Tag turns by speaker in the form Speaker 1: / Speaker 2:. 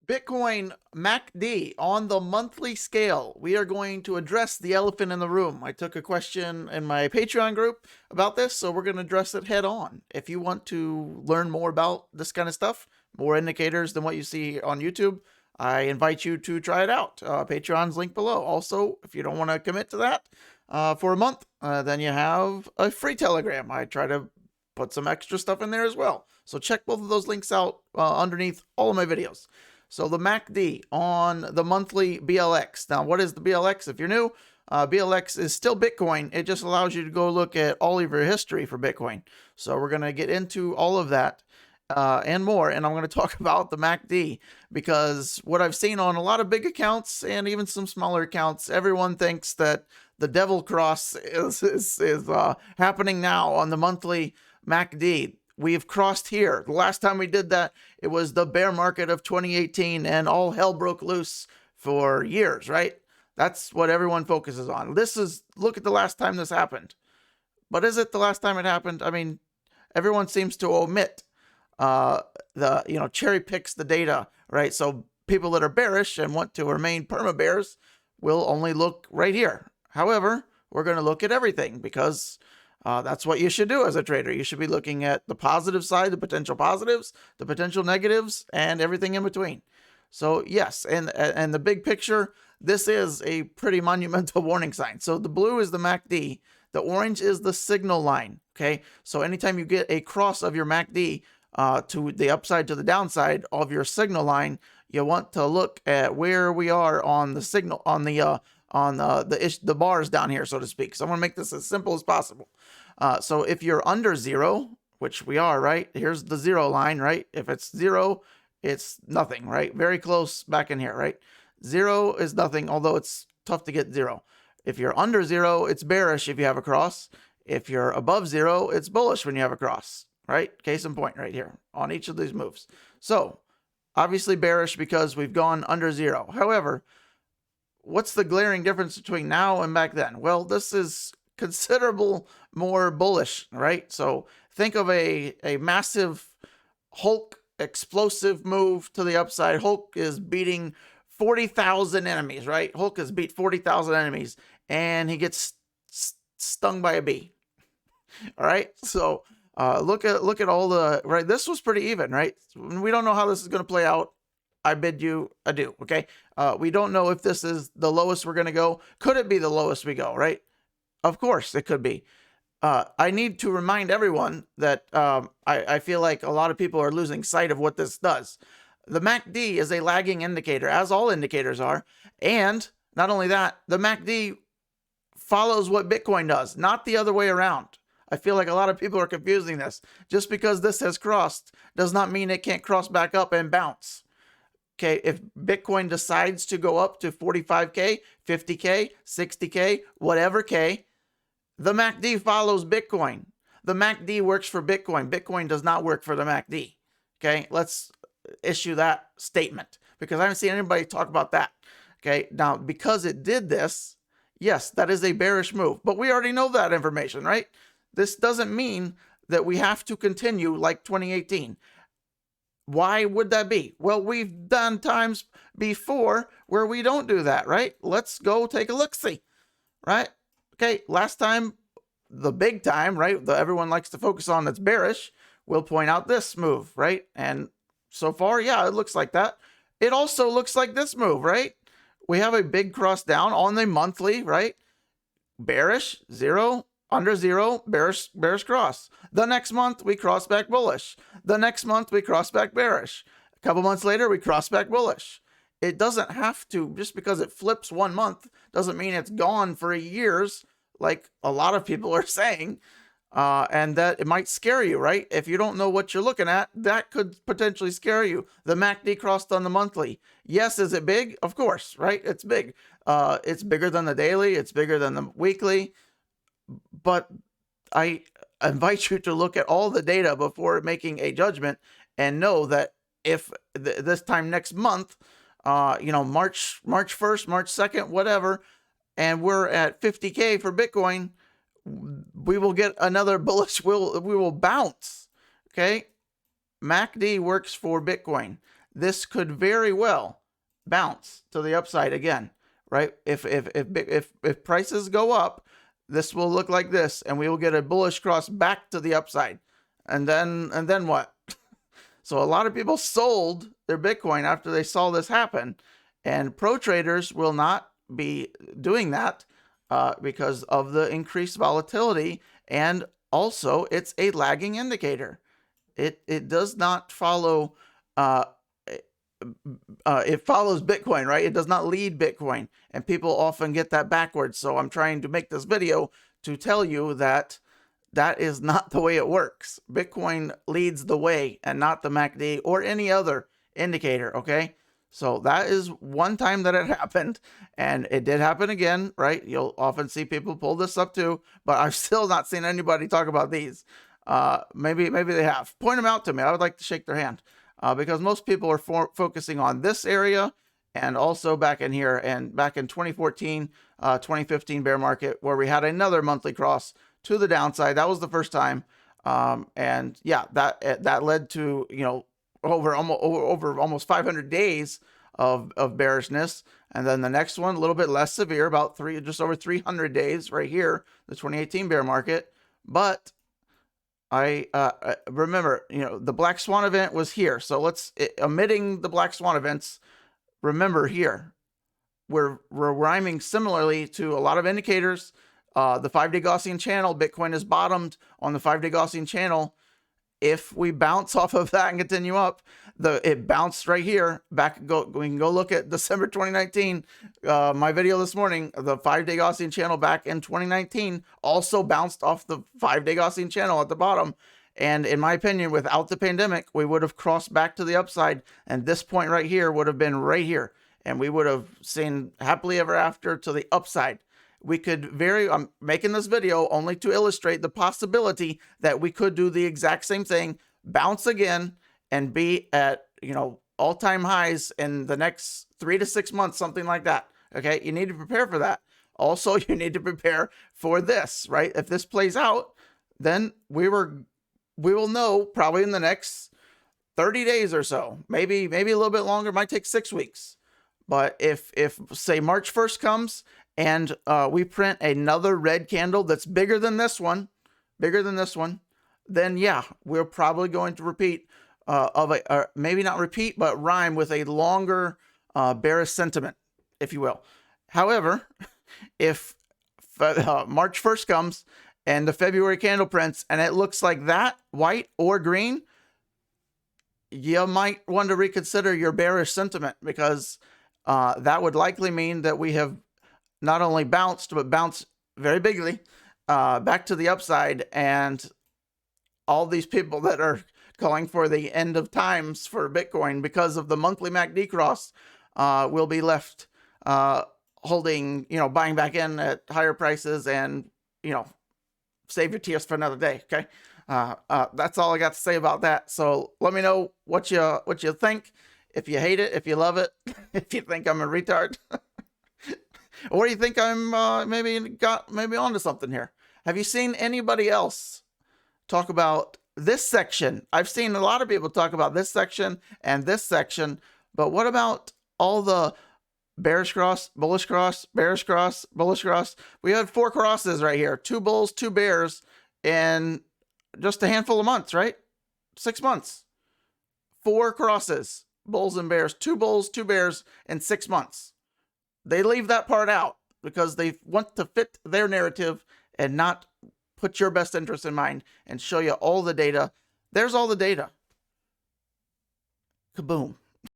Speaker 1: Bitcoin MACD on the monthly scale. We are going to address the elephant in the room. I took a question in my Patreon group about this, so we're going to address it head on. If you want to learn more about this kind of stuff, more indicators than what you see on YouTube, I invite you to try it out. Patreon's link below. Also, if you don't want to commit to that for a month, then you have a free Telegram. I try to put some extra stuff in there as well. So check both of those links out underneath all of my videos. So the MACD on the monthly BLX. Now, what is the BLX? If you're new, BLX is still Bitcoin. It just allows you to go look at all of your history for Bitcoin. So we're going to get into all of that and more. And I'm going to talk about the MACD because what I've seen on a lot of big accounts and even some smaller accounts, everyone thinks that the devil cross is happening now on the monthly MACD. We've crossed here. The last time we did that, it was the bear market of 2018 and all hell broke loose for years, right? That's what everyone focuses on. Look at the last time this happened. But is it the last time it happened? I mean, everyone seems to omit cherry picks the data, right? So people that are bearish and want to remain perma bears will only look right here. However, we're going to look at everything because that's what you should do as a trader. You should be looking at the positive side, the potential positives, the potential negatives, and everything in between. So yes, and the big picture, this is a pretty monumental warning sign. So the blue is the MACD. The orange is the signal line, okay? So anytime you get a cross of your MACD to the upside to the downside of your signal line, you want to look at where we are on the signal, on the bars down here, so to speak. So I'm going to make this as simple as possible. So if you're under zero, which we are, right? Here's the zero line, right? If it's zero, it's nothing, right? Very close back in here, right? Zero is nothing, although it's tough to get zero. If you're under zero, it's bearish if you have a cross. If you're above zero, it's bullish when you have a cross, right? Case in point right here on each of these moves. So obviously bearish because we've gone under zero. However, what's the glaring difference between now and back then? Well, this is considerable more bullish, right? So think of a massive Hulk explosive move to the upside. Hulk is beating 40,000 enemies, right? Hulk has beat 40,000 enemies and he gets stung by a bee. All right. So look at all the, right? This was pretty even, right? We don't know how this is going to play out. I bid you adieu. Okay. We don't know if this is the lowest we're going to go. Could it be the lowest we go, right? Of course it could be. I need to remind everyone that I feel like a lot of people are losing sight of what this does. The MACD is a lagging indicator, as all indicators are. And not only that, the MACD follows what Bitcoin does, not the other way around. I feel like a lot of people are confusing this. Just because this has crossed does not mean it can't cross back up and bounce. Okay, if Bitcoin decides to go up to 45K, 50K, 60K, whatever K, the MACD follows Bitcoin. The MACD works for Bitcoin. Bitcoin does not work for the MACD. Okay, let's issue that statement because I haven't seen anybody talk about that. Okay, now because it did this, yes, that is a bearish move, but we already know that information, right? This doesn't mean that we have to continue like 2018. Why would that be? Well, we've done times before where we don't do that, right? Let's go take a look-see, right? Okay, last time, the big time, right, that everyone likes to focus on that's bearish, we'll point out this move, right? And so far, yeah, it looks like that. It also looks like this move, right? We have a big cross down on the monthly, right? Bearish, zero, under zero, bearish cross. The next month, we cross back bullish. The next month, we cross back bearish. A couple months later, we cross back bullish. It doesn't have to, just because it flips 1 month, doesn't mean it's gone for years, like a lot of people are saying, and that it might scare you, right? If you don't know what you're looking at, that could potentially scare you. The MACD crossed on the monthly. Yes, is it big? Of course, right? It's big. It's bigger than the daily. It's bigger than the weekly. But I invite you to look at all the data before making a judgment and know that if this time next month, March 1st, March 2nd, whatever, and we're at 50K for Bitcoin, we will get another bullish, we will bounce. Okay. MACD works for Bitcoin. this could very well bounce to the upside again, right? If prices go up, this will look like this, and we will get a bullish cross back to the upside. And then what? So a lot of people sold their Bitcoin after they saw this happen, and pro traders will not be doing that because of the increased volatility, and also it's a lagging indicator. It does not follow. It follows Bitcoin, right? It does not lead Bitcoin, and people often get that backwards. So I'm trying to make this video to tell you that that is not the way it works. Bitcoin leads the way and not the MACD or any other indicator, okay? So that is one time that it happened, and it did happen again, right? You'll often see people pull this up too, but I've still not seen anybody talk about these. Maybe they have. Point them out to me. I would like to shake their hand because most people are focusing on this area and also back in here, and back in 2014, 2015 bear market, where we had another monthly cross to the downside. That was the first time. And yeah, that led to, over almost 500 days of bearishness. And then the next one, a little bit less severe, about just over 300 days right here, the 2018 bear market. But I remember, the black swan event was here. So omitting the black swan events, remember here, we're rhyming similarly to a lot of indicators. The 5-day Gaussian channel, Bitcoin is bottomed on the 5-day Gaussian channel. If we bounce off of that and continue up, it bounced right here. We can go look at December 2019. My video this morning, the 5-day Gaussian channel back in 2019 also bounced off the 5-day Gaussian channel at the bottom. And in my opinion, without the pandemic, we would have crossed back to the upside. And this point right here would have been right here. And we would have seen happily ever after to the upside. We could I'm making this video only to illustrate the possibility that we could do the exact same thing, bounce again, and be at, all-time highs in the next 3 to 6 months, something like that. Okay, you need to prepare for that. Also, you need to prepare for this, right? If this plays out, then we will know probably in the next 30 days or so, maybe a little bit longer. It might take 6 weeks. But if say March 1st comes and we print another red candle that's bigger than this one, then yeah, we're probably going to repeat maybe not repeat, but rhyme with a longer bearish sentiment, if you will. However, if March 1st comes and the February candle prints and it looks like that, white or green, you might want to reconsider your bearish sentiment, because that would likely mean that we have not only bounced, but bounced very bigly back to the upside. And all these people that are calling for the end of times for Bitcoin because of the monthly MACD cross will be left holding, buying back in at higher prices, and, save your tears for another day. Okay. That's all I got to say about that. So let me know what you think. If you hate it, if you love it, if you think I'm a retard, or you think I'm maybe onto something here. Have you seen anybody else talk about this section? I've seen a lot of people talk about this section and this section, but what about all the bearish cross, bullish cross, bearish cross, bullish cross? We had 4 crosses right here, 2 bulls, 2 bears in just a handful of months, right? 6 months, 4 crosses, bulls and bears, 2 bulls, 2 bears in 6 months. They leave that part out because they want to fit their narrative and not put your best interest in mind and show you all the data. There's all the data. Kaboom.